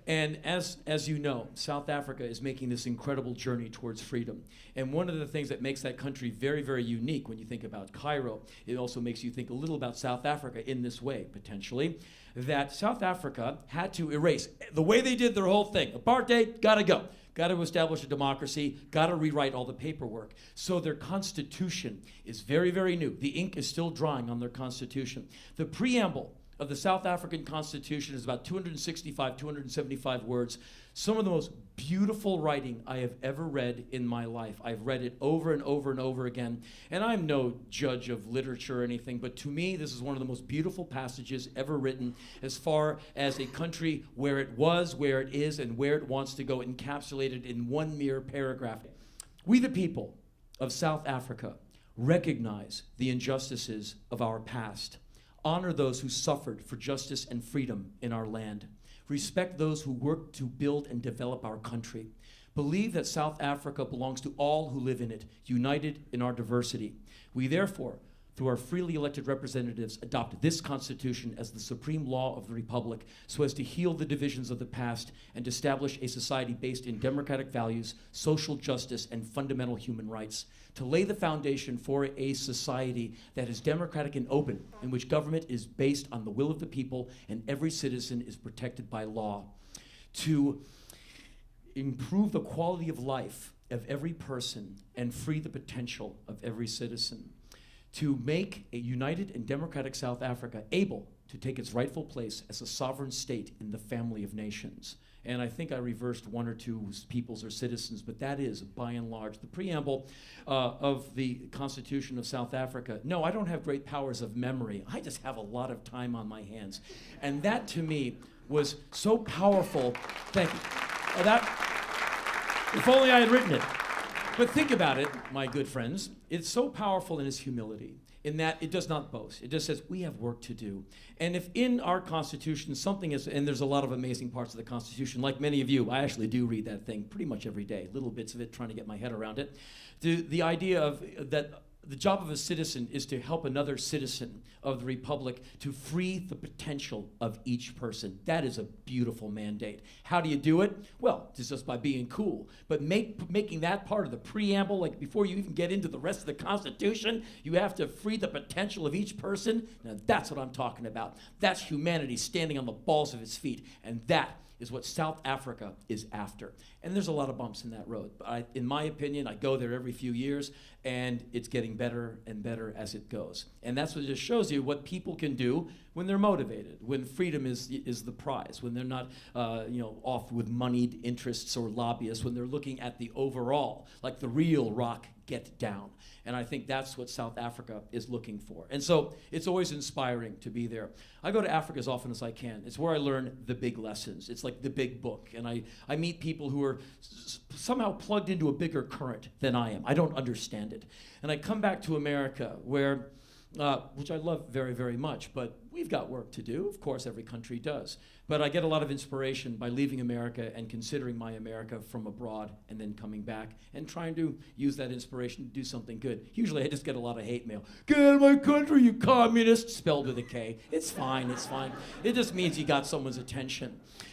And as you know, South Africa is making this incredible journey towards freedom. And one of the things that makes that country very, very unique when you think about Cairo, it also makes you think a little about South Africa in this way, potentially, that South Africa had to erase the way they did their whole thing. Apartheid, gotta go. Got to establish a democracy, got to rewrite all the paperwork. So their constitution is very, very new. The ink is still drying on their constitution. The preamble of the South African Constitution is about 265, 275 words. Some of the most beautiful writing I have ever read in my life. I've read it over and over and over again. And I'm no judge of literature or anything, but to me, this is one of the most beautiful passages ever written as far as a country where it was, where it is, and where it wants to go, encapsulated in one mere paragraph. We, the people of South Africa, recognize the injustices of our past. Honor those who suffered for justice and freedom in our land. Respect those who worked to build and develop our country. Believe that South Africa belongs to all who live in it, united in our diversity. We therefore, through our freely elected representatives, adopt this Constitution as the supreme law of the Republic so as to heal the divisions of the past and establish a society based in democratic values, social justice, and fundamental human rights. To lay the foundation for a society that is democratic and open, in which government is based on the will of the people and every citizen is protected by law. To improve the quality of life of every person and free the potential of every citizen. To make a united and democratic South Africa able to take its rightful place as a sovereign state in the family of nations. And I think I reversed one or two peoples or citizens, but that is, by and large, the preamble of the Constitution of South Africa. No, I don't have great powers of memory. I just have a lot of time on my hands. And that, to me, was so powerful. Thank you. If only I had written it. But think about it, my good friends. It's so powerful in its humility, in that it does not boast. It just says, we have work to do. And if in our Constitution something is, and there's a lot of amazing parts of the Constitution, like many of you, I actually do read that thing pretty much every day, little bits of it, trying to get my head around it. The idea of that the job of a citizen is to help another citizen of the Republic to free the potential of each person. That is a beautiful mandate. How do you do it? Well, it's just by being cool. But making that part of the preamble, like before you even get into the rest of the Constitution, you have to free the potential of each person. Now that's what I'm talking about. That's humanity standing on the balls of its feet. And that is what South Africa is after. And there's a lot of bumps in that road. But in my opinion, I go there every few years, and it's getting better and better as it goes. And that's what just shows you what people can do when they're motivated, when freedom is the prize, when they're not off with moneyed interests or lobbyists, when they're looking at the overall, like the real rock get down. And I think that's what South Africa is looking for. And so it's always inspiring to be there. I go to Africa as often as I can. It's where I learn the big lessons. It's like the big book. And I meet people who are somehow plugged into a bigger current than I am. I don't understand it. And I come back to America where, which I love very, very much, but we've got work to do. Of course, every country does. But I get a lot of inspiration by leaving America and considering my America from abroad and then coming back and trying to use that inspiration to do something good. Usually I just get a lot of hate mail. Get out of my country, you communist, spelled with a K. It's fine, it's fine. It just means you got someone's attention.